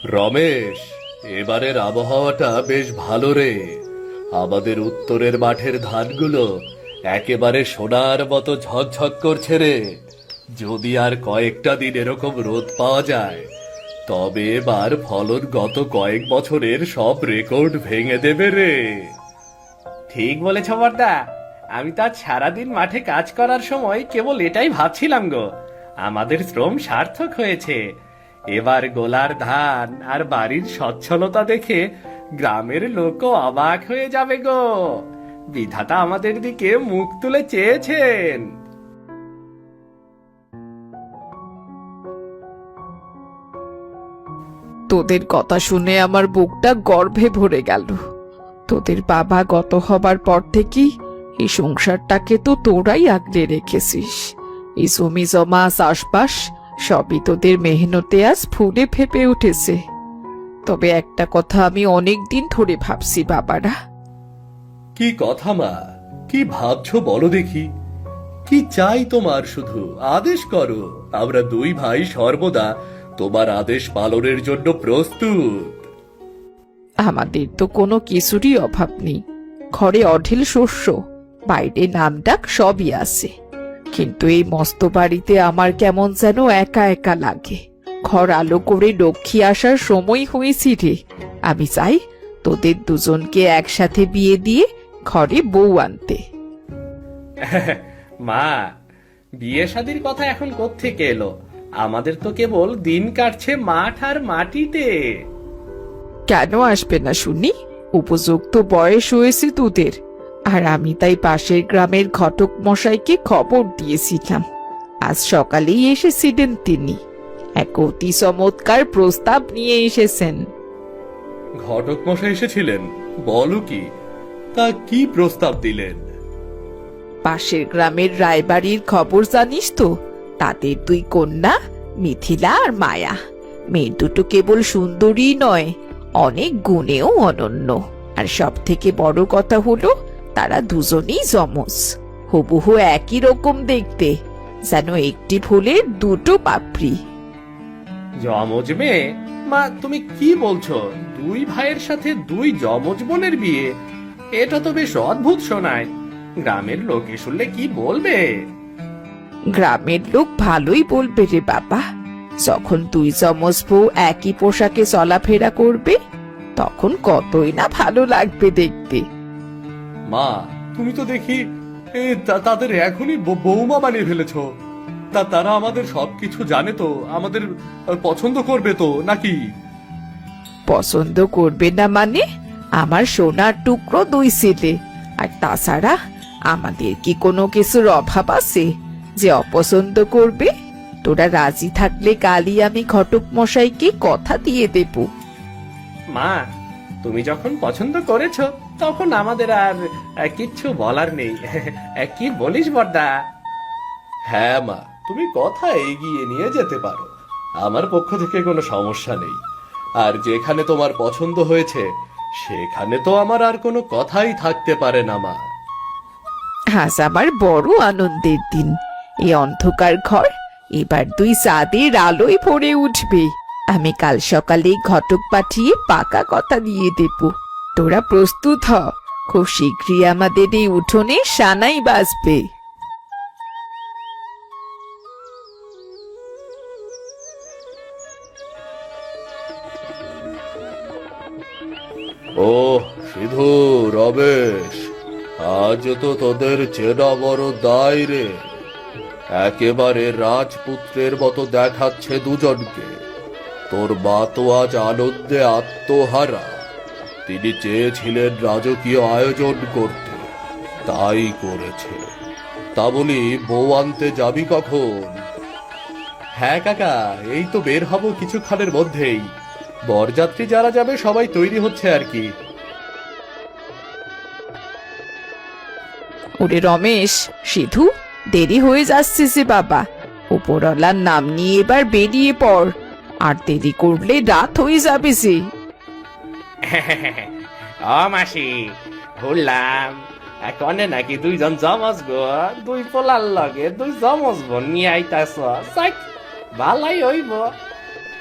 রমেশ, এবারের আবহাওয়াটা বেশ ভালো রে। আমাদের উত্তরের মাঠের ধানগুলো একেবারে সোনার মতো ঝকঝক করছে রে। যদি আর কয়েকটা দিন এরকম রোদ পাওয়া যায়, তবে এবার ফলন গত কয়েক বছরের সব রেকর্ড ভেঙে দেবে রে। ঠিক বলেছ বর্দা। আমি তো আজ সারাদিন মাঠে কাজ করার সময় কেবল এটাই ভাবছিলাম গো, আমাদের শ্রম সার্থক হয়েছে। এবার গোলার ধান আর বাড়ির সচ্ছলতা দেখে গ্রামের লোকও অবাক হয়ে যাবে গো। বিধাতা আমাদের দিকে মুখ তুলে চেয়েছেন। তোদের কথা শুনে আমার বুকটা গর্ভে ভরে গেল। তোদের বাবা গত হবার পর থেকেই এই সংসারটাকে তো তোরাই আগলে রেখেছিস। এই জমি জমা চাষবাস সবই তোদের মেহনতে আজ ফুলে ফেপে উঠেছে। তবে একটা কথা আমি অনেক দিন ধরে ভাবছি বাবারা। কি কথা মা? কি ভাবছো বলো দেখি। কি চাই তোমার? শুধু আদেশ করো, আমরা দুই ভাই সর্বদা তোমার আদেশ পালনের জন্য প্রস্তুত। আমাদের তো কোনো কিছুরই অভাব নেই। ঘরে অঢেল শস্য, বাইরে নামডাক সবই আছে। কিন্তু এই মস্ত বাড়িতে আমার কেমন যেন একা একা লাগে। ঘর আলো করে লক্ষ্মী আসার সময় হয়েছি রে। আমি চাই তোদের দুজনকে একসাথে বিয়ে দিয়ে ঘরে বউ আনতে। মা, বিয়ে শাদির কথা এখন কোত্থেকে এলো? আমাদের তো কেবল দিন কাটছে মাঠ আর মাটিতে। কেন আসবে না শুনি? উপযুক্ত বয়স হয়েছে তোদের। আর আমি তাই পাশের গ্রামের ঘটক মশাইকে খবর দিয়েছিলাম। আজ সকালেই এসেছিলেন তিনি। এক অতি চমৎকার প্রস্তাব নিয়ে এসেছেন। ঘটক মশাই এসেছিলেন? বলো কি? তা কি প্রস্তাব দিলেন? পাশের গ্রামের রায়বাড়ির খবর জানিস তো? তাদের দুই কন্যা মিথিলা আর মায়া। মেয়ে দুটো কেবল সুন্দরী নয়, অনেক গুণেও অনন্য। আর সব থেকে বড় কথা হলো তারা দুজনেই যমজ। হুবহু একই রকম দেখতে, যেন একটি ফুলের দুটো পাপড়ি। যমজ মেয়ে? মা, তুমি কি বলছো? দুই ভাইয়ের সাথে দুই যমজ বোনের বিয়ে? এটা তো বেশ অদ্ভুত শোনায়। গ্রামের লোকে শুনলে কি বলবে? গ্রামের লোক ভালোই বলবে রে বাবা। যখন দুই যমজ বউ একই পোশাকে চলাফেরা করবে, তখন কতই না ভালো লাগবে দেখতে। মা, তুমি তো দেখি তাদের এখনই বৌমা বানিয়ে ফেলেছো। তারা আমাদের সবকিছু জানে তো? আমাদের পছন্দ করবে তো নাকি? পছন্দ করবে না মানে? আমার সোনার টুকরো দুই ছেলে। আর তাছাড়া আমাদের কি কোনো কিছুর অভাব আছে যে অপছন্দ করবে? তোরা রাজি থাকলে কালই আমি ঘটক মশাইকে কথা দিয়ে দেব। মা, তুমি যখন পছন্দ করেছো, তখন আমাদের আর কিচ্ছু বলার নেই। কি বলিস বর্দা? হ্যাঁ মা, তুমি কথা এগিয়ে নিয়ে যেতে পারো। আমার পক্ষ থেকে কোনো সমস্যা নেই। আর যেখানে তোমার পছন্দ হয়েছে, সেখানে তো আমার আর কোনো কথাই থাকতে পারে না মা। আজ আমার বড় আনন্দের দিন। এই অন্ধকার ঘর এবার দুই চাঁদের আলোয় ভরে উঠবে। আমি কাল সকালে ঘটক পাঠিয়ে পাকা কথা দিয়ে দেব। তোরা প্রস্তুত হ, খুব শীঘ্রই আমাদের এই উঠোনে সানাই বাজবে। ও সিধু, রমেশ, আজ তো তোদের চেনা বড় দায় রে। একেবারে রাজপুত্রের মতো দেখাচ্ছে দুজনকে। তোর মা তো আজ আনন্দে আত্মহারা। তিনি চেয়েছিলেন রাজকীয় আয়োজন করতে, তাই করেছে। তা বলি, বউ আনতে যাবি কখন? হ্যাঁ কাকা, এই তো বের হব কিছুক্ষণের মধ্যেই। বরযাত্রী যারা যাবে সবাই তৈরি হচ্ছে আর কি। ওরে রমেশ, সিধু, দেরি হয়ে যাচ্ছে যে বাবা। উপরওয়ালার নাম নিয়ে এবার বেরিয়ে পড়। আর দেরি করলে রাত হয়ে যাবে যে। ও মাসি, ভুললাম। কনে নাকি দুইজন জমজ গো, দুই পোলার লগে দুই জমজ বোন নিয়ে আইতাছ। ভালাই হইব।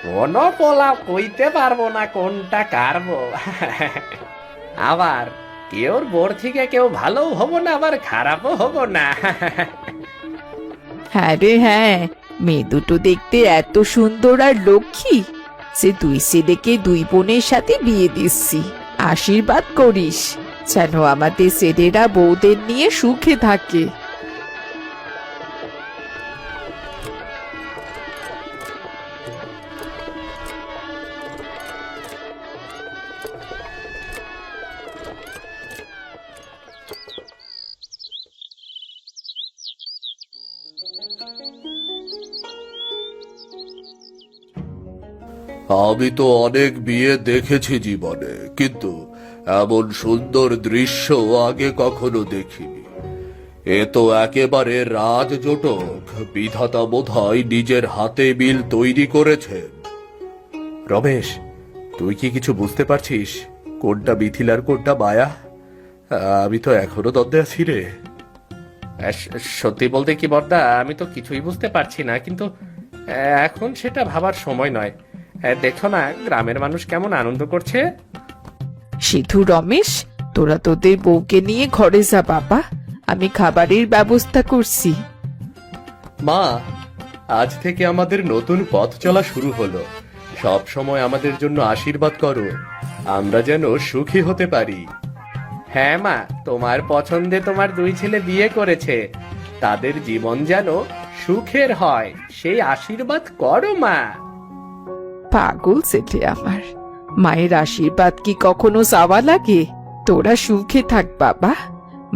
কোনো পোলা কইতে পারবো না কোনটা কারবো। আবার কেউর বোর থেকে কেউ ভালো হবো না, আবার খারাপও হবো না। হ্যাঁ রে হ্যাঁ, মেয়ে দুটো দেখতে এত সুন্দর আর লক্ষ্মী, সে দুই ছেলেকে দুই বোনের সাথে বিয়ে দিচ্ছি। আশীর্বাদ করিস যেন আমাদের ছেলেরা বউদের নিয়ে সুখে থাকে। আমি তো অনেক বিয়ে দেখেছি জীবনে, কিন্তু এমন সুন্দর দৃশ্য আগে কখনো দেখিনি। এ তো একেবারে রাজজোটক। বিধাতা বোধহয় নিজের হাতে মিল তৈরি করেছেন। রমেশ, তুই কি কিছু বুঝতে পারছিস কোনটা মিথিলার কোনটা মায়া? আমি তো এখনো দ্বন্দ্বে আছি রে। সত্যি বলতে কি বর্দা, আমি তো কিছুই বুঝতে পারছি না, কিন্তু এখন সেটা ভাবার সময় নয়। দেখো না গ্রামের মানুষ কেমন আনন্দ করছে। সিধু, রমেশ, তোরা তোদের বউকে নিয়ে ঘরে যা বাবা, আমি খাবারের ব্যবস্থা করছি। মা, আজ থেকে আমাদের নতুন পথ চলা শুরু হলো। সব সময় আমাদের জন্য আশীর্বাদ করো, আমরা যেন সুখী হতে পারি। হ্যাঁ মা, তোমার পছন্দে তোমার দুই ছেলে বিয়ে করেছে, তাদের জীবন যেন সুখের হয় সেই আশীর্বাদ করো মা। পাগল ছেলে আমার, মায়ের আশীর্বাদ কি কখনো চাওয়া লাগে? তোরা সুখে থাক বাবা,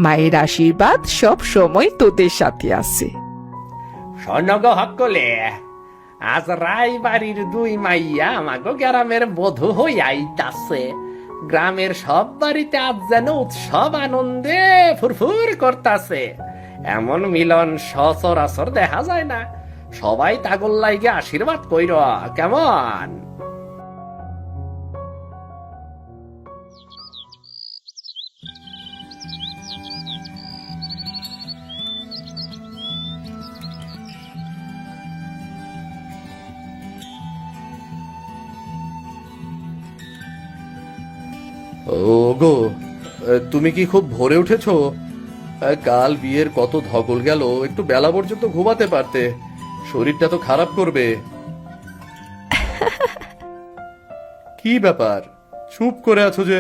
মায়ের আশীর্বাদ সব সময় তোদের সাথে আছে। স্বর্ণগ হকলে, আজ রায়বাড়ির দুই মাইয়া আমাগো গ্রামের বধূ হই আইতাছে। গ্রামের সব বাড়িতে আজ যেন উৎসব আনন্দে ফুরফুর করতাছে। এমন মিলন সচরাচর দেখা যায় না। সবাই তাগল লাইগে আশীর্বাদ কইর কেমন। ওগো, তুমি কি খুব ভোরে উঠেছো? কাল বিয়ের কত ধকল গেল, একটু বেলা পর্যন্ত ঘুমাতে পারতে। শরীরটা তো খারাপ করবে। কি ব্যাপার, চুপ করে আছো যে?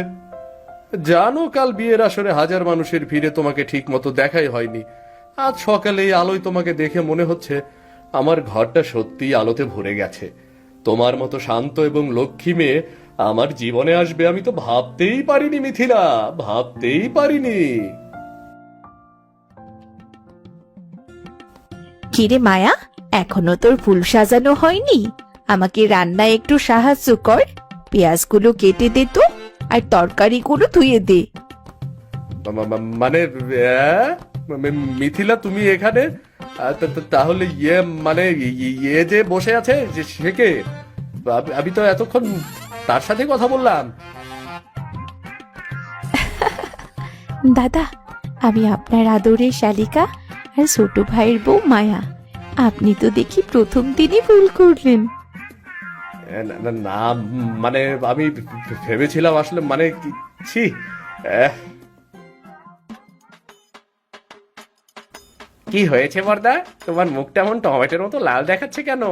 জানো কাল বিয়ের আসরে হাজার মানুষের ভিড়ে তোমাকে ঠিক মতো দেখাই হয়নি। আজ সকালে এই আলোয় তোমাকে দেখে মনে হচ্ছে আমার ঘরটা সত্যিই আলোতে ভরে গেছে। তোমার মতো শান্ত এবং লক্ষ্মী মেয়ে আমার জীবনে আসবে আমি তো ভাবতেই পারিনি মিথিলা, ভাবতেই পারিনি। কিরে মায়া, এখনো তোর ফুল সাজানো হয়নি? আমাকে রান্নায় একটু সাহায্য কর। পেঁয়াজগুলো কেটে দে তো, আর তরকারিগুলো ধুয়ে দে। মানে মিথিলা, তুমি এখানে? তাহলে ইয়ে মানে ইয়ে যে বসে আছে যে সে কে? আমি তো এতক্ষণ তার সাথে কথা বললাম। দাদা, আমি আপনার আদরের শালিকা আর ছোট ভাইয়ের বউ মায়া। আপনি তো দেখি প্রথম দিনই ভুল করলেন। না মানে আমি ভেবেছিলাম আসলে মানে ছি। কি হয়েছে বর্দা, তোমার মুখটা এমন টমেটোর মতো লাল দেখাচ্ছে কেন?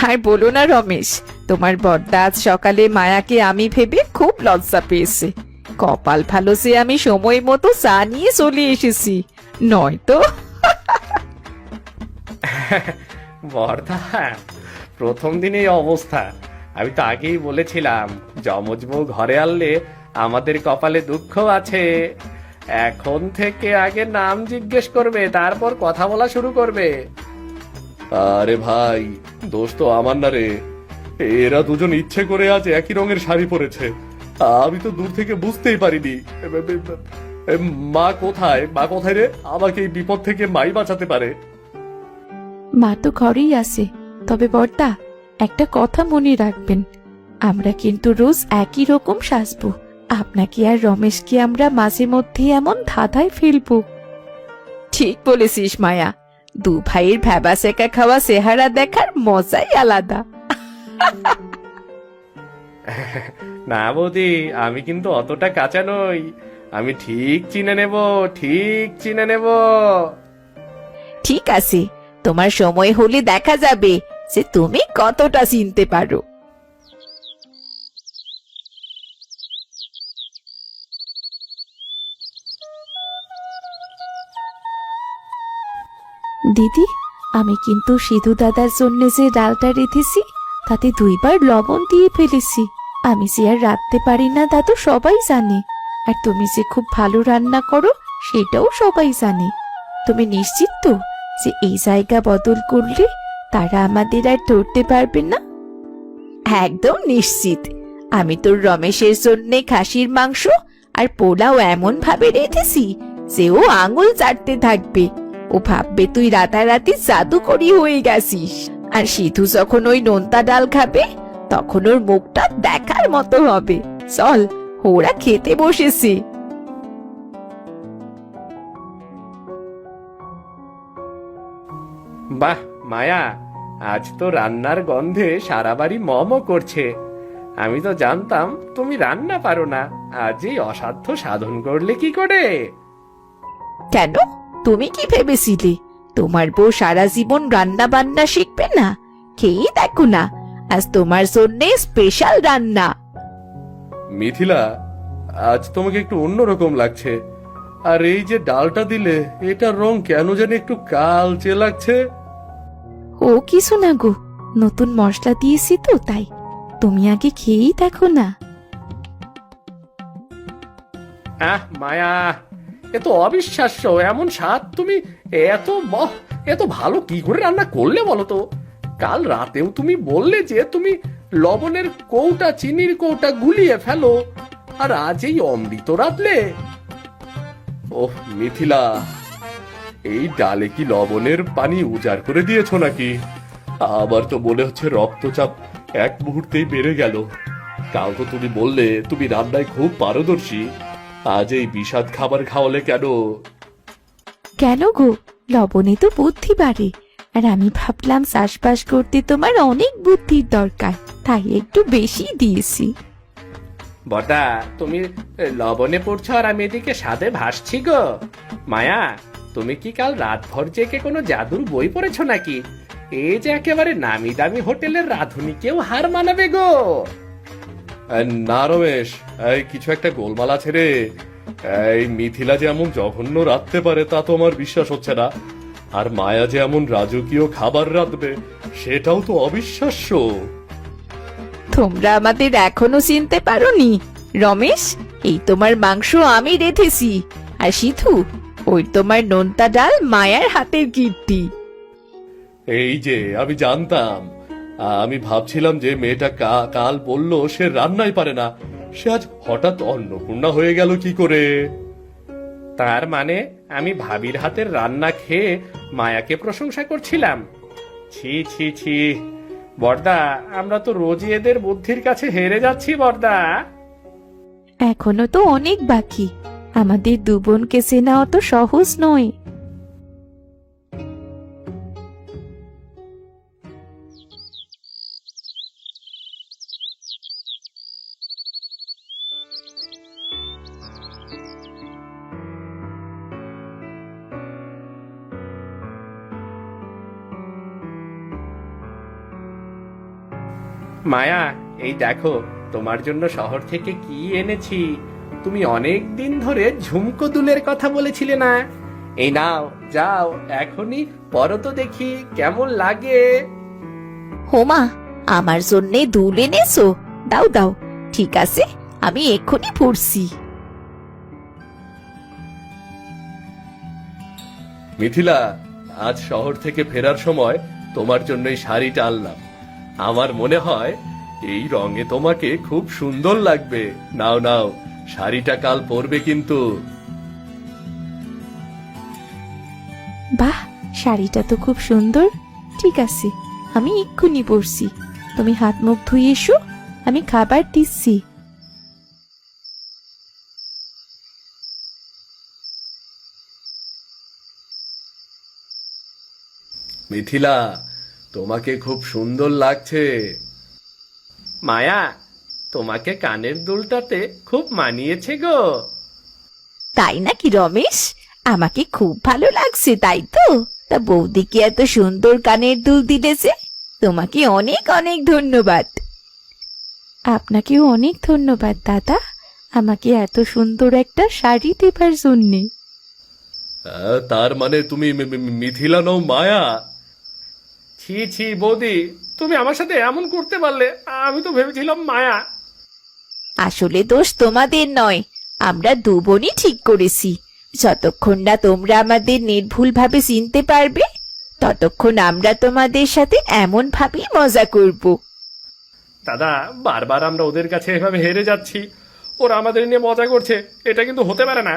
আর বলো না রমেশ, তোমার বড়দা আজ সকালে মায়াকে আমি ভেবে খুব লজ্জা পেয়েছে। কপাল ভালো যে আমি সময় মতো চা নিয়ে চলে এসেছি, নয়তো। বর্দা, প্রথম দিনেই অবস্থা। আমি তো আগেই বলেছিলাম যমজ বউ ঘরে আনলে আমাদের কপালে দুঃখ আছে। এখন থেকে আগে নাম জিজ্ঞেস করবে, তারপর কথা বলা শুরু করবে। আরে ভাই, দোষ তো আমার না রে। এরা দুজন ইচ্ছে করে আজ একই রঙের শাড়ি পরেছে, আমি তো দূর থেকে বুঝতেই পারিনি। মা কোথায়? মা কোথায় রে? আমাকে এই বিপদ থেকে মাই বাঁচাতে পারে। মা তো ঘরেই আছে। তবে বড়দা, একটা কথা মনে রাখবেন, আমরা কিন্তু রোজ একই রকম সাজবো। আপনাকে আর রমেশকে আমরা মাঝে মধ্যে এমন ধাঁধায় ফেলবো। ঠিক বলেছিস মায়া, দু ভাইয়ের ভ্যাবা সেকা খাওয়া চেহারা দেখার মজাই আলাদা। না বৌদি, আমি কিন্তু অতটা কাঁচা নই। আমি ঠিক চিনে নেব, ঠিক চিনে নেব। ঠিক আছে, তোমার সময় হলে দেখা যাবে যে তুমি কতটা চিনতে পারো। দিদি, আমি কিন্তু সিধু দাদার জন্য যে ডালটা রেঁধেছি তাতে 2বার লবণ দিয়ে ফেলেছি। আমি যে আর রাঁধতে পারি না তা তো সবাই জানে, আর তুমি যে খুব ভালো রান্না করো সেটাও সবাই জানে। তুমি নিশ্চিত তো যে এই জায়গা বদল করলে তারা আমাদের আর ধরতে পারবে না? একদম নিশ্চিত। আমি তোর রমেশের জন্যে খাসির মাংস আর পোলাও এমন ভাবে রেঁধেছি যে ও আঙুল চাটতে থাকবে। ও ভাববে তুই রাতারাতি জাদুকরি হয়ে গেছিস। আর সিধু যখন ওই নোনতা ডাল খাবে তখন ওর মুখটা দেখার মতো হবে। চল, ওরা খেতে বসেছে। বাহ মায়া, আজ তো রান্নার গন্ধে সারা বাড়ি মমও করছে। আমি তো জানতাম তুমি রান্না পারো না, আজ এই অসাধ্য সাধন করলে কি করে? কেন, তুমি কি ভেবেছিলে তোমার বউ সারা জীবন রান্না বান্না শিখবে না? খেয়েই দেখো না, আজ তোমার জন্যে স্পেশাল রান্না। মিথিলা, আজ তোমাকে একটু অন্যরকম লাগছে। আর এই যে ডালটা দিলে, এটার রং কেন জানি একটু কালচে লাগছে। ও কিছু না গো, নতুন মশলা দিয়েছি তো তাই। তুমি আগে খেয়েই দেখো না। আহ মায়া, এ তো অবিশ্বাস্য। এমন স্বাদ তুমি এত ভালো কি করে রান্না করলে বলো তো? কাল রাতেও তুমি বললে যে তুমি লবণের কৌটা, চিনির কৌটা গুলিয়ে ফেলো, আর আজ এই অমৃত রাঁধলে। ওহ মিথিলা, এই ডালে কি লবণের পানি উজাড় করে দিয়েছো নাকি? আবার তো মনে হচ্ছে রক্তচাপ এক মুহূর্তেই বেড়ে গেল। কাল তো তুমি বললে তুমি রান্নায় খুব পারদর্শী, আজ এই বিষাদ খাবার খাওয়ালে কেন? কেন গো, লবণে তো বুদ্ধি বাড়ে, আর আমি ভাবলাম চাষবাস করতে তোমার অনেক বুদ্ধির দরকার, তাই একটু বেশি দিয়েছি। বড়দা, তুমি লবণে পড়ছো আর আমি এদিকে স্বাদে ভাসছি গো। মায়া, তুমি কি কাল রাতভর জেগে কোনো জাদুর বই পড়েছো নাকি? এই যে একেবারে নামি দামি হোটেলের রাঁধুনিকেও হার মানাবে গো। না রমেশ, এই কিছু একটা গোলমাল আছে রে। এই মিথিলা যে এমন জঘন্য রাঁধতে পারে তা তো আমার বিশ্বাস হচ্ছে না। আর মায়া যে এমন রাজকীয় খাবার রাঁধবে সেটাও তো অবিশ্বাস্য। তোমরা আমাদের এখনো চিনতে পারোনি? রমেশ, এই তোমার মাংস আমি রেঁধেছি, আর সিধু, ওই তোমার নোনতা ডাল মায়ার হাতের কীর্তি। এই যে আমি জানতাম, আমি ভাবছিলাম যে মেয়েটা কাল বললো সে রান্নাই পারে না, সে আজ হঠাৎ অন্নপূর্ণা হয়ে গেল কি করে? তার মানে আমি ভাবির হাতের রান্না খেয়ে মায়াকে প্রশংসা করছিলাম? ছি ছি ছি, বড়দা, আমরা তো রোজই এদের বুদ্ধির কাছে হেরে যাচ্ছি বড়দা। এখনো তো অনেক বাকি, আমাদের দু বোনকে চেনা অত সহজ নয়। মায়া, এই দেখো তোমার জন্য শহর থেকে কি এনেছি। তুমি অনেক দিন ধরে ঝুমকো দুলের কথা বলেছিলে না? এই নাও, যাও এখনই পরো তো দেখি কেমন লাগে। হোমা, আমার জন্যে দুল এনেছো? দাও দাও, ঠিক আছে, আমি এক্ষুনি পড়ছি। মিথিলা, আজ শহর থেকে ফেরার সময় তোমার জন্য এই শাড়িটা আনলাম। আমার মনে হয় এই রঙে তোমাকে খুব সুন্দর লাগবে। নাও নাও, শাড়িটা কাল পরবে কিন্তু। বাহ, শাড়িটা তো খুব সুন্দর। ঠিক আছে, আমি এক্ষুনি পড়ছি। তুমি হাত মুখ ধুয়ে এসো, আমি খাবার দিচ্ছি। মিথিলা, তোমাকে খুব সুন্দর লাগছে। মায়া, তোমাকে কানের দুলটাতে খুব মানিয়েছে গো। তাই নাকি রমেশ? আমাকে খুব ভালো লাগছে, তাই তো? তা বৌদিকে এত সুন্দর কানের দুল দিলেছে, তোমাকে অনেক অনেক ধন্যবাদ। আপনাকেও অনেক ধন্যবাদ দাদা, আমাকে এত সুন্দর একটা শাড়ি দেবার জন্যে। তার মানে তুমি মিথিলা নও, মায়া? ছি ছি বৌদি, তুমি আমার সাথে এমন করতে পারলে? আমি তো ভেবেছিলাম মায়া। আসলে দোষ তোমাদের নয়, আমরা দু বোনই ঠিক করেছি। যতক্ষণ না তোমরা আমাদের নির্ভুলভাবে চিনতে পারবে, ততক্ষণ আমরা তোমাদের সাথে এমন ভাবেই মজা করব। দাদা, বারবার আমরা ওদের কাছে এভাবে হেরে যাচ্ছি, ওরা আমাদের নিয়ে মজা করছে, এটা কিন্তু হতে পারে না।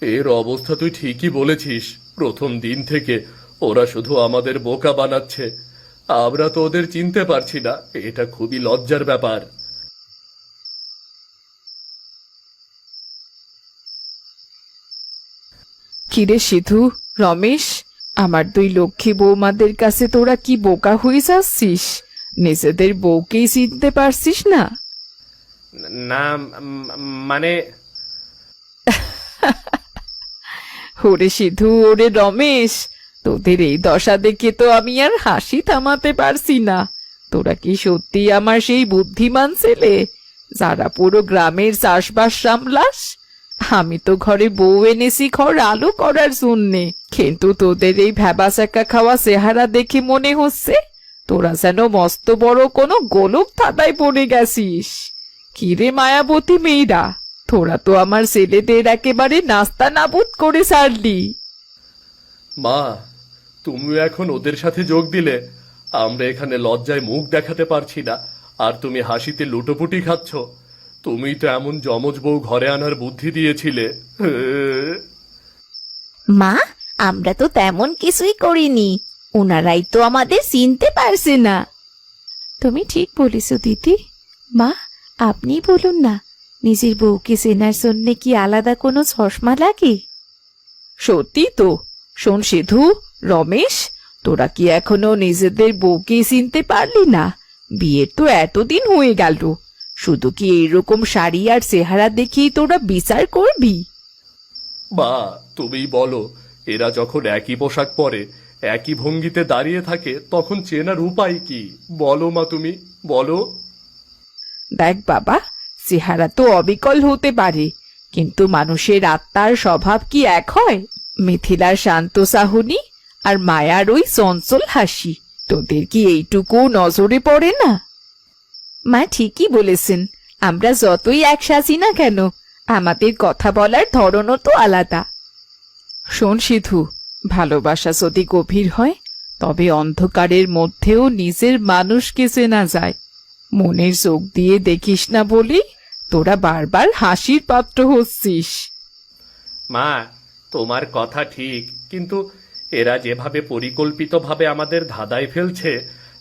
এর অবস্থা তুই ঠিকই বলেছিস। প্রথম দিন থেকে ওরা শুধু আমাদের বোকা বানাচ্ছে। আমরা তো ওদের চিনতে পারছি না, এটা খুবই লজ্জার ব্যাপার। কিরে সিধু, রমেশ, আমার দুই লক্ষ্মী বৌমাদের কাছে তোরা কি বোকা হয়ে যাচ্ছিস? নিজেদের বউকেই চিনতে পারছিস না? না, মানে ওরে সিধু, ওরে রমেশ, তোদের এই দশা দেখে তো আমি আর হাসি থামাতে পারছি না। তোরা কি সত্যি আমার সেই বুদ্ধিমান ছেলে, যারা পুরো গ্রামের চাষবাস সামলাস? আমি তো ঘরে বউ এনেছি ঘর আলো করার জন্যে, কিন্তু তোদের এই ভ্যাবাচাকা খাওয়া চেহারা দেখে মনে হচ্ছে তোরা যেন মস্ত বড় কোনো গোলক থাবায় পড়ে গেছিস। কিরে মায়াবতী মেয়েরা, তোরা তো আমার ছেলেদের একেবারে নাস্তা নাবুদ করে ছাড়লি। মা, তুমি এখন ওদের সাথে যোগ দিলে। আমরা এখানে লজ্জায় মুখ দেখাতে পারছি না, আর তুমি হাসিতে লুটোপুটি খাচ্ছ। তুমি তো এমন যমজ বউ ঘরে আনার বুদ্ধি দিয়েছিলে। মা, আমরা তো তেমন কিছুই করিনি, ওনারাই তো আমাদের চিনতে পারছে না। তুমি ঠিক বলেছ দিদি। মা, আপনি বলুন না, নিজের বউকে চেনার জন্য কি আলাদা কোনো চশমা লাগে? সত্যি তো। শোন সিধু, রমেশ, তোরা কি এখনো নিজেদের বউকে চিনতে পারলি না? বিয়ের তো এতদিন হয়ে গেল, শুধু কি এইরকম শাড়ি আর চেহারা দেখেই তোরা বিচার করবি? মা, তুমি বলো, এরা যখন একই পোশাক পরে, একই ভঙ্গিতে দাঁড়িয়ে থাকে, তখন চেনার উপায় কি? বলো মা, তুমি বলো। দেখ বাবা, চেহারা তো অবিকল হতে পারে, কিন্তু মানুষের আত্মার স্বভাব কি এক হয়? মিথিলার শান্ত চাহনি আর মায়ার ওই চঞ্চল হাসি, তোদের কি এইটুকু নজরে পড়ে না? মা ঠিকই বলেছেন, আমরা যতই এক সাজি না কেন, আমাদের কথা বলার ধরনও তো আলাদা। শোন সিধু, ভালোবাসা যদি গভীর হয়, তবে অন্ধকারের মধ্যেও নিজের মানুষকে চেনা যায়। মনের চোখ দিয়ে দেখিস না বলি তোরা বারবার হাসির পাত্র হচ্ছিস। মা, তোমার কথা ঠিক, কিন্তু এরা যেভাবে পরিকল্পিতভাবে আমাদের ধাঁধায় ফেলছে,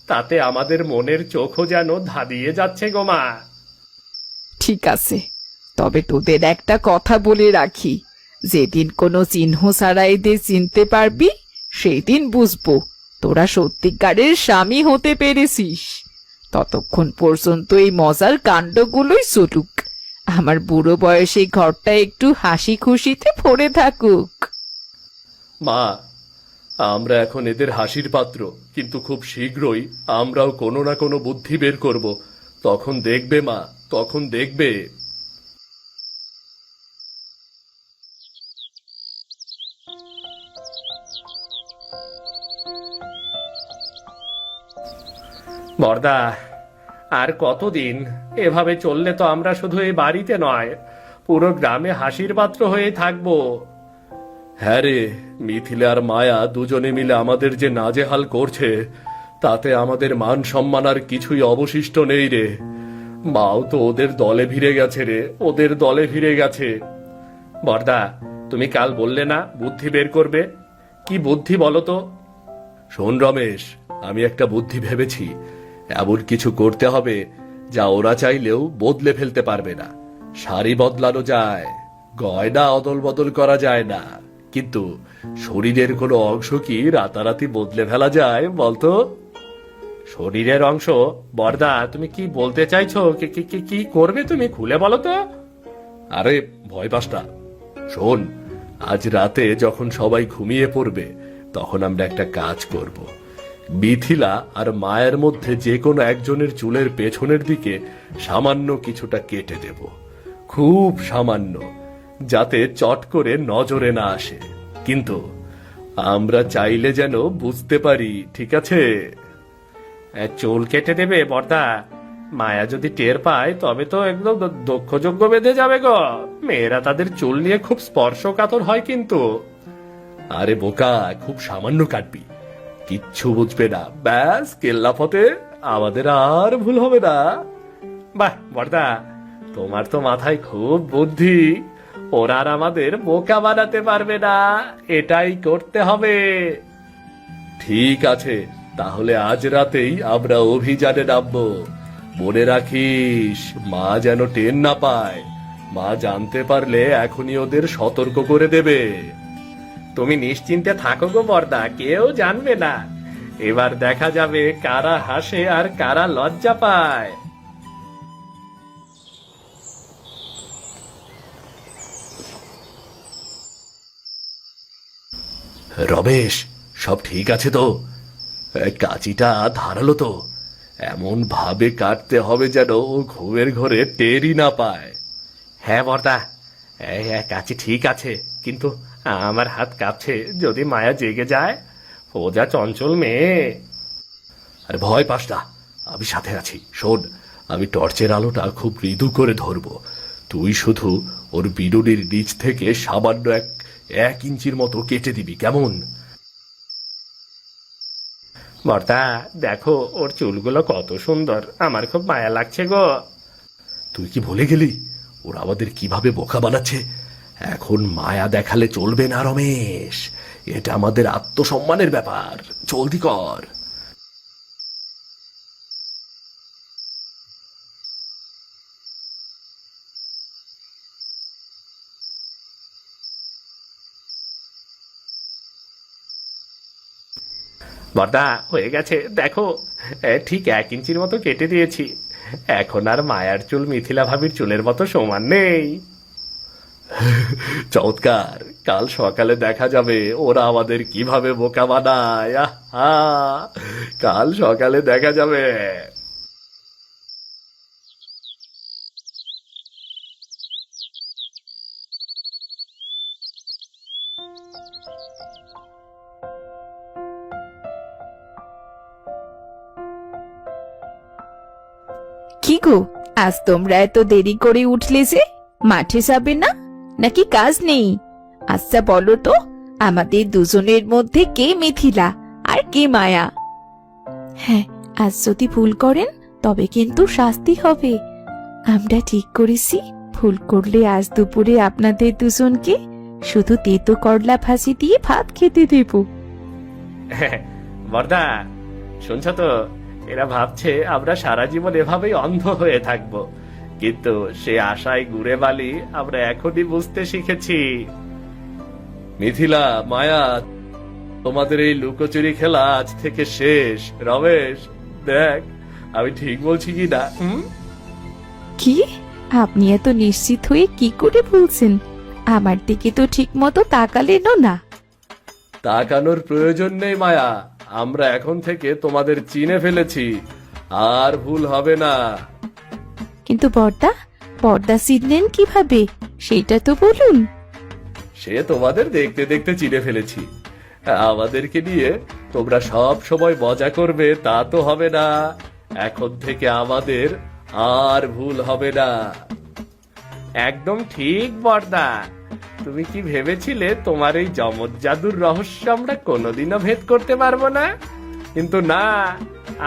তাতে আমাদের মনের চোখও যেন ধাঁধিয়ে যাচ্ছে গো মা। ঠিক আছে, তবে তোদের একটা কথা বলে রাখি, যেদিন কোনো চিহ্ন ছাড়া এদের চিনতে পারবি, সেই দিন বুঝবো তোরা সত্যিকারের স্বামী হতে পেরেছিস। ততক্ষণ পর্যন্ত এই মজার কাণ্ডগুলোই চলুক, আমার বুড়ো বয়সে ঘরটা একটু হাসি খুশিতে ভরে থাকুক। মা, আমরা এখন এদের হাসির পাত্র, কিন্তু খুব শীঘ্রই আমরাও কোনো না কোনো বুদ্ধি বের করব। তখন দেখবে মা, তখন দেখবে। বর্দা, আর কতদিন এভাবে চললে তো আমরা শুধু এই বাড়িতে নয়, পুরো গ্রামে হাসির পাত্র হয়ে থাকবো। হ্যাঁ রে, মিথিলা আর মায়া দুজনে মিলে আমাদের যে নাজেহাল করছে, তাতে আমাদের মান সম্মান আর কিছুই অবশিষ্ট নেই রে। মাও তো ওদের দলে ভিড়ে গেছে রে, ওদের দলে ভিড়ে গেছে। বর্দা, তুমি কাল বললে না বুদ্ধি বের করবে, কি বুদ্ধি বলো তো? শোন রমেশ, আমি একটা বুদ্ধি ভেবেছি। এমন কিছু করতে হবে যা ওরা চাইলেও বদলে ফেলতে পারবে না। শাড়ি বদলানো যায়, গয়না অদল বদল করা যায় না, কিন্তু শরীরের কোনো অংশ কি রাতারাতি বদলে ফেলা যায় বলতো? শরীরের অংশ। বর্দা, তুমি কি বলতে চাইছো? কি কি কি কি করবে তুমি, খুলে বলো তো। আরে ভয় পাস না, শোন, আজ রাতে যখন সবাই ঘুমিয়ে পড়বে তখন আমরা একটা কাজ করব। মিথিলা আর মায়ের মধ্যে যে কোনো একজনের চুলের পেছনের দিকে সামান্য কিছুটা কেটে দেব, খুব সামান্য, যাতে চট করে নজরে না আসে, কিন্তু আমরা চাইলে যেন বুঝতে পারি, ঠিক আছে? চুল কেটে দেবে বর্দা? মায়া যদি টের পায় তবে তো একদম দক্ষযজ্ঞ বেঁধে যাবে গো। মেয়েরা তাদের চুল নিয়ে খুব স্পর্শকাতর হয় কিন্তু। আরে বোকা, খুব সামান্য কাটবি, কিচ্ছু বুঝবে না, ব্যাস কেল্লাফতে, আমাদের আর ভুল হবে না। বাহ বর্দা, তোমার তো মাথায় খুব বুদ্ধি। ওরা আর আমাদের বোকা বানাতে পারবে না, এটাই করতে হবে। ঠিক আছে, তাহলে আজ রাতেই আমরা অভিযানে নামবো। মনে রাখিস, মা যেন টের না পায়। মা জানতে পারলে এখনই ওদের সতর্ক করে দেবে। তুমি নিশ্চিন্তে থাকো গো বর্দা, কেউ জানবে না। এবার দেখা যাবে কারা হাসে আর কারা লজ্জা পায়। রমেশ, সব ঠিক আছে তো? কাঁচিটা ধারালো তো? এমন ভাবে কাটতে হবে যেন ও ঘুমের ঘরে টেরই না পায়। হ্যাঁ বর্দা, কাছে ঠিক আছে, কিন্তু আমার হাত কাঁপছে। যদি মায়া জেগে যায়, ও যা চঞ্চল মেয়ে। আরে ভয় পাস না, আমি সাথে আছি। শোন, আমি টর্চের আলোটা খুব মৃদু করে ধরবো, তুই শুধু ওর বিনুনির নিচ থেকে সামান্য 1 ইঞ্চির মতো কেটে দিবি, কেমন? বর্দা দেখো, ওর চুলগুলো কত সুন্দর, আমার খুব মায়া লাগছে গো। তুই কি ভুলে গেলি ওরা আমাদের কিভাবে বোকা বানাচ্ছে? এখন মায়া দেখালে চলবে না রমেশ, এটা আমাদের আত্মসম্মানের ব্যাপার, জলদি কর। বর্দা হয়ে গেছে, দেখো, ঠিক 1 ইঞ্চির মতো কেটে দিয়েছি। এখন আর মায়ার চুল মিথিলা ভাবির চুলের মতো সমান নেই। চমৎকার, কাল সকালে দেখা যাবে ওরা আমাদের কিভাবে বোকা বানায়। আহা, কাল সকালে দেখা যাবে। কি গো, আজ তোমরা এত দেরি করে উঠলে যে? মাঠে যাবে না নাকি কাজ নেই? আচ্ছা বলো তো, আমাদের দুজনের মধ্যে কে মিথিলা আর কে মায়া? হ্যাঁ, আজ যদি ভুল করেন তবে কিন্তু শাস্তি হবে। আমরা ঠিক করেছি, ভুল করলে আজ দুপুরে আপনাদের দুজনকে শুধু তেতো করলা ভাজি দিয়ে ভাত খেতে দেব। বর্দা শুনছ তো, এরা ভাবছে আমরা সারা জীবন এভাবেই অন্ধ হয়ে থাকব, কিন্তু সে আশায় ঘুরে বালি আমরা এখনই বুঝতে শিখেছি। মিথিলা, মায়া, তোমাদের এই লুকোচুরি খেলা আজ থেকে শেষ। রমেশ, দেখ আমি ঠিক বলছি কি না? কি? আপনি এত নিশ্চিত হয়ে কি করে বলছেন? আমার দিকে তো ঠিক মতো তাকালেনও না। তাকানোর প্রয়োজন নেই মায়া, আমরা এখন থেকে তোমাদের চিনে ফেলেছি, আর ভুল হবে না। কিন্তু পর্দা চিনলেন কিভাবে সেটা তো বলুন। সে তোমাদের দেখতে দেখতে চিনে ফেলেছি। আমাদেরকে নিয়ে তোমরা সব সময় মজা করবে তা তো হবে না, এখন থেকে আমাদের আর ভুল হবে না। একদম ঠিক বর্দা, তুমি কি ভেবেছিলে তোমার এই জমজ জাদুর রহস্য আমরা কোনোদিনও ভেদ করতে পারবো না? কিন্তু না,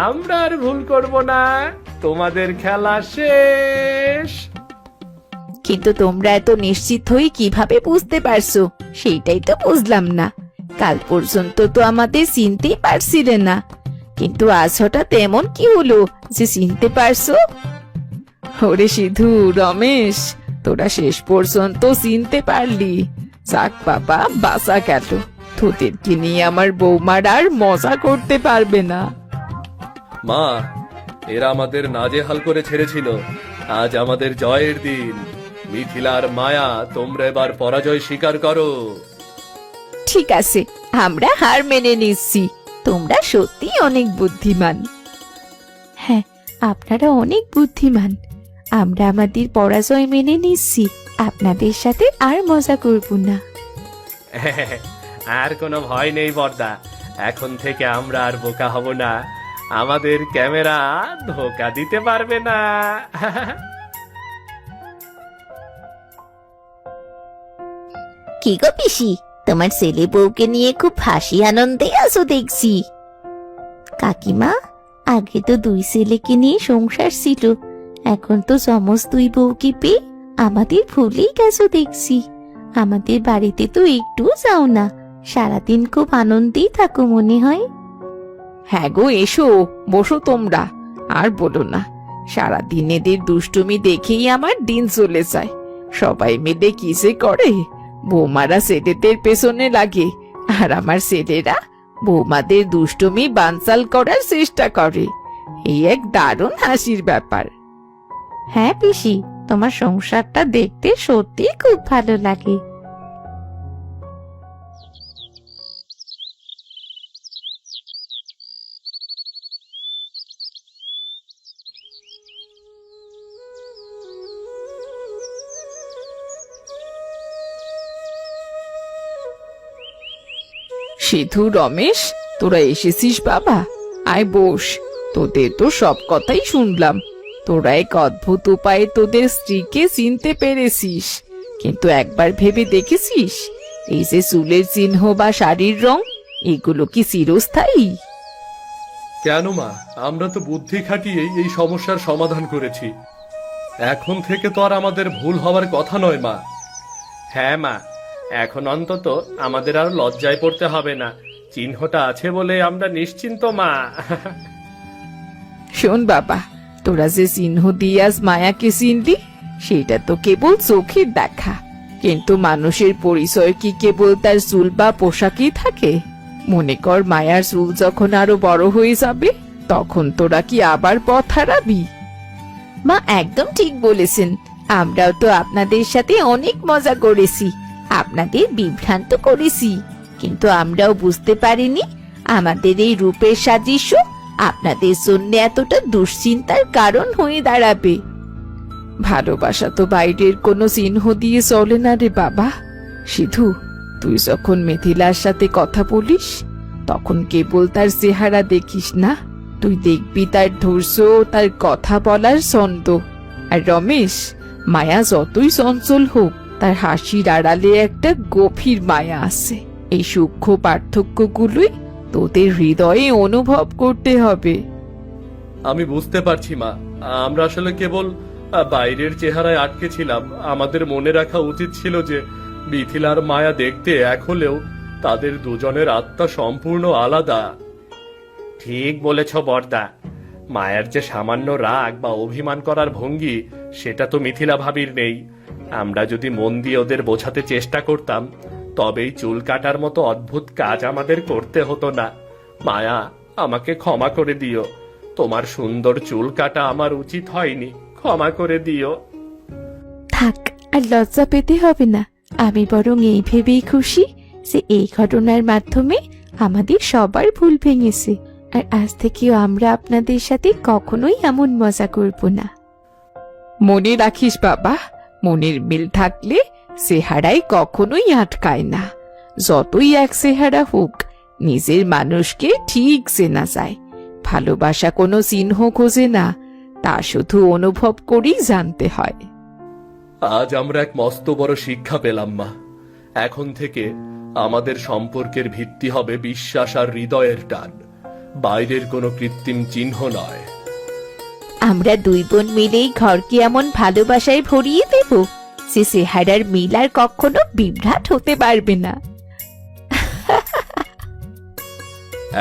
আমরা আর ভুল করব না। তোমাদের খেলা শেষ। কিন্তু তোমরা এত নিশ্চিত হয়ে কিভাবে বুঝতে পারছো সেইটাই তো বুঝলাম না। কাল পর্যন্ত তো আমাদের চিনতেই পারছিলে না, কিন্তু আজ হঠাৎ এমন কি হলো যে চিনতে পারছো? ওরে সিধু, রমেশ, তোরা শেষ পর্যন্ত চিনতে পারলি। যাক বাবা, বাঁচা গেল। তোদেরকে নিয়ে আমার বৌমার আর মজা করতে পারবে না। মা, এরা আমাদের নাজেহাল করে ছেড়েছিল, আজ আমাদের জয়ের দিন। মিথিলার মায়া, তোমরা এবার পরাজয় স্বীকার করো। ঠিক আছে, আমরা হার মেনে নিচ্ছি। তোমরা সত্যি অনেক বুদ্ধিমান। হ্যাঁ, আপনারা অনেক বুদ্ধিমান। আমরা আমাদের পরাজয় মেনে নিচ্ছি। আপনাদের সাথে আর মজা করব না। আর কোনো ভয় নেই বর্দা, এখন থেকে আমরা আর বোকা হব না। আমাদের ক্যামেরা ধোকা দিতে পারবে না। কি গো পিসি, তোমার ছেলে বউকে নিয়ে খুব হাসি আনন্দে আছো দেখছি। কাকিমা, আগে তো দুই ছেলেকে নিয়ে সংসার ছিল, এখন তো সমস্ত দুই বউকে পেয়ে আমাদের ভুলেই গেছো দেখছি। আমাদের বাড়িতে তো একটু যাও না, সারাদিন খুব আনন্দেই থাকো মনে হয়। হ্যাঁ গো, এসো, বসো তোমরা। আর বলো না, সারাদিন এদের দুষ্টুমি দেখেই আমার দিন চলে যায়। সবাই মিলে কি যে করে। বৌমারা ছেলেদের পেছনে লাগে, আর আমার ছেলেরা বৌমাদের দুষ্টুমি বানচাল করার চেষ্টা করে। এই এক দারুণ হাসির ব্যাপার। হ্যাঁ পিসি, তোমার সংসারটা দেখতে সত্যি খুব ভালো লাগে। সিধু, রমেশ, তোরা এসেছিস বাবা? আয় বস। তোদের তো সব কথাই শুনলাম। তোরা এক অদ্ভুত উপায়ে তোদের স্ত্রীকে চিনতে পেরেছিস, কিন্তু একবার ভেবে দেখেছিস এই যে চুলের চিহ্ন বা শাড়ির রং, এগুলো কি চিরস্থায়ী? কেন মা, আমরা তো বুদ্ধি খাটিয়েই এই সমস্যার সমাধান করেছি। এখন থেকে তো আর আমাদের ভুল হওয়ার কথা নয় মা। হ্যাঁ মা, এখন অন্তত আমাদের আর লজ্জায় পড়তে হবে না। চিহ্নটা আছে বলে আমরা নিশ্চিন্ত মা। শোন বাবা, তোরা যে চিহ্ন দিয়ে আজ মায়াকে চিনলি, সেটা তো কেবল চোখের দেখা। কিন্তু মানুষের পরিচয় কি কেবল তার চুল বা পোশাকই থাকে? মনে কর, মায়ার চুল যখন আরো বড় হয়ে যাবে, তখন তোরা কি আবার পথ হারাবি? মা একদম ঠিক বলেছেন। আমরাও তো আপনাদের সাথে অনেক মজা করেছি, আপনাদের বিভ্রান্ত করেছি, কিন্তু আমরাও বুঝতে পারিনি আমাদের এই রূপের সাদৃশ্য আপনাদের জন্য এতটা দুশ্চিন্তার কারণ হয়ে দাঁড়াবে। ভালোবাসা তো বাইরের কোনো চিহ্ন দিয়ে চলে না রে বাবা। সিধু, তুই যখন মিথিলার সাথে কথা বলিস, তখন কেবল তার চেহারা দেখিস না, তুই দেখবি তার ধৈর্য, তার কথা বলার ছন্দ। আর রমেশ, মায়া যতই চঞ্চল হোক, তার হাসির আড়ালে একটা গভীর মায়া আছে। এই সূক্ষ্ম পার্থক্যগুলোই তোদের হৃদয়ে অনুভব করতে হবে। আমি বুঝতে পারছি মা, আমরা আসলে কেবল বাইরের চেহারায় আটকে ছিলাম। আমাদের মনে রাখা উচিত ছিল যে মিথিলার মায়া দেখতে এক হলেও তাদের দুজনের আত্মা সম্পূর্ণ আলাদা। ঠিক বলেছ বর্দা, মায়ের যে সামান্য রাগ বা অভিমান করার ভঙ্গি, সেটা তো মিথিলা ভাবির নেই। আমরা যদি মন দিয়ে ওদের বোঝাতে চেষ্টা করতাম, তবেই চুল কাটার মতো অদ্ভুত কাজ আমাদের করতে হতো না। মায়া, আমাকে ক্ষমা করে দিও। তোমার সুন্দর চুল কাটা আমার উচিত হয়নি, ক্ষমা করে দিও। থাক, আর লজ্জা পেতে হবে না। আমি বরং এই ভেবেই খুশি যে এই ঘটনার মাধ্যমে আমাদের সবার ভুল ভেঙেছে, আর আজ থেকেও আমরা আপনাদের সাথে কখনোই এমন মজা করব না। মনে রাখিস বাবা, মনের মিল থাকলে চেহারাই কখনোই আটকায় না। যতই এক চেহারা হোক, নিজের মানুষকে ঠিক চেনা যায়। ভালোবাসা কোনো চিহ্ন খোঁজে না, তা শুধু অনুভব করেই জানতে হয়। আজ আমরা এক মস্ত বড় শিক্ষা পেলাম মা। এখন থেকে আমাদের সম্পর্কের ভিত্তি হবে বিশ্বাস আর হৃদয়ের টান, বাইরের কোনো কৃত্রিম চিহ্ন নয়। আমরা দুই বোন মিলেই ঘরকে এমন ভালোবাসায় ভরিয়ে দেব যে চেহারার মিল আর কখনো বিভ্রাট হতে পারবে না।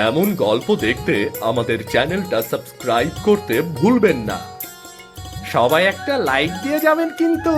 এমন গল্প দেখতে আমাদের চ্যানেলটা সাবস্ক্রাইব করতে ভুলবেন না। সবাই একটা লাইক দিয়ে যাবেন কিন্তু।